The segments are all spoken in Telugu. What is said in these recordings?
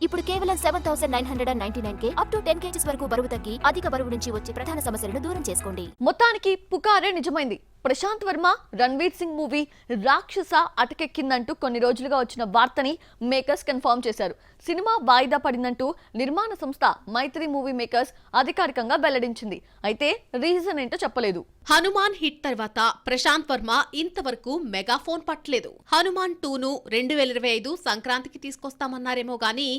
ఇప్పుడు కేవలం 7999K అప్ టు 10 kgs వరకు బరువు తగ్గి అధిక బరువు నుంచి వచ్చే ప్రధాన సమస్యలను దూరం చేసుకోండి. మొత్తానికి పుకారే నిజమైంది. ప్రశాంత్ వర్మ రణ్వీర్ సింగ్ మూవీ రాక్షస అటకెక్కిందంటూ కొన్ని రోజులుగా వచ్చిన వార్తని మేకర్స్ కన్ఫర్మ్ చేశారు. సినిమా వాయిదా పడిందంటూ నిర్మాణ సంస్థ మైత్రి మూవీ మేకర్స్ అధికారికంగా వెల్లడించింది. అయితే రీజన్ ఏంటో చెప్పలేదు. హనుమాన్ హిట్ తర్వాత ప్రశాంత్ వర్మ ఇంతవరకు మెగాఫోన్ పట్టలేదు. హనుమాన్ 2ను 2025 సంక్రాంతికి తీసుకొస్తామన్నారేమో గానీ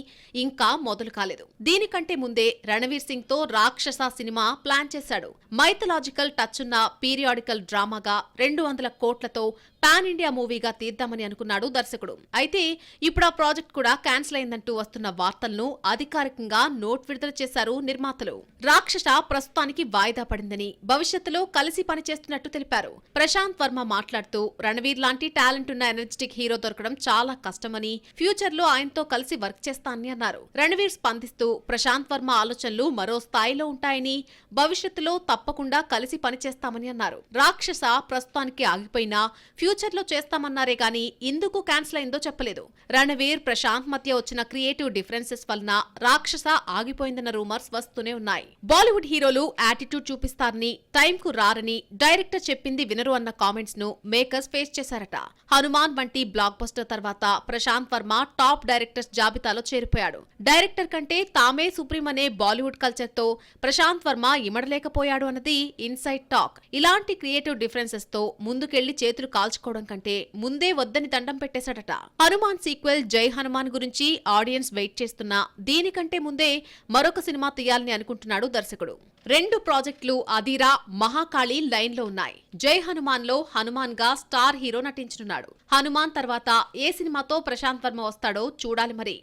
ఇంకా మొదలు కాలేదు. దీనికంటే ముందే రణవీర్ సింగ్ తో రాక్షస సినిమా ప్లాన్ చేశాడు. మైథలాజికల్ టచ్ ఉన్న పీరియాడికల్ డ్రామాగా 200 కోట్లతో పాన్ ఇండియా మూవీగా తీద్దామని అనుకున్నాడు దర్శకుడు. అయితే ఇప్పుడు ఆ ప్రాజెక్ట్ కూడా క్యాన్సిల్ అయిందంటూ వస్తున్న వార్తలను అధికారికంగా నోట్ విడుదల చేశారు నిర్మాతలు. రాక్షస ప్రస్తుతానికి వాయిదా పడిందని, భవిష్యత్తులో కలిసి పనిచేస్తున్నట్టు తెలిపారు. ప్రశాంత్ వర్మ మాట్లాడుతూ రణవీర్ లాంటి టాలెంట్ ఉన్న ఎనర్జెటిక్ హీరో దొరకడం చాలా కష్టమని, ఫ్యూచర్ లో ఆయనతో కలిసి వర్క్ చేస్తానని అన్నారు. రణవీర్ స్పందిస్తూ ప్రశాంత్ వర్మ ఆలోచనలు మరో స్థాయిలో ఉంటాయని, భవిష్యత్తులో తప్పకుండా కలిసి పనిచేస్తామని అన్నారు. రాక్షస ప్రస్తుతానికి ఆగిపోయినా ఫ్యూచర్ లో చేస్తామన్నారే గాని ఎందుకు క్యాన్సిల్ అయిందో చెప్పలేదు. రణవీర్ ప్రశాంత్ మధ్య వచ్చిన క్రియేటివ్ డిఫరెన్సెస్ వలన రాక్షస ఆగిపోయిందన్న రూమర్స్ వస్తూనే ఉన్నాయి. బాలీవుడ్ హీరోలు యాటిట్యూడ్ చూపిస్తారని, టైం కు రారని డైరెక్టర్ చెప్పింది వినరు అన్న కామెంట్స్ ను మేకర్స్ ఫేస్ చేశారట. హనుమాన్ వంటి బ్లాక్ బస్టర్ తర్వాత ప్రశాంత్ వర్మ టాప్ డైరెక్టర్స్ జాబితాలో చేరిపోయాడు. డైరెక్టర్ కంటే తామే సుప్రీం అనే బాలీవుడ్ కల్చర్ తో ప్రశాంత్ వర్మ ఇమడలేకపోయాడు అన్నది ఇన్సైడ్ టాక్. ఇలాంటి క్రియేటివ్ డిఫరెన్సెస్ తో ముందుకెళ్లి చేతులు కాల్చుకోవడం కంటే ముందే వద్దని దండం పెట్టేశాడట. హనుమాన్ సీక్వెల్ జై హనుమాన్ గురించి ఆడియన్స్ వెయిట్ చేస్తున్నా దీనికంటే ముందే మరొక సినిమా తీయాలని అనుకుంటున్నాడు దర్శకుడు. 2 ప్రాజెక్టులు అధీరా, మహాకాళి లైన్ లో ఉన్నాయి. జై హనుమాన్ లో హనుమాన్ గా స్టార్ హీరో నటించనున్నాడు. హనుమాన్ తర్వాత ఏ సినిమాతో ప్రశాంత్ వర్మ వస్తాడో చూడాలి మరి.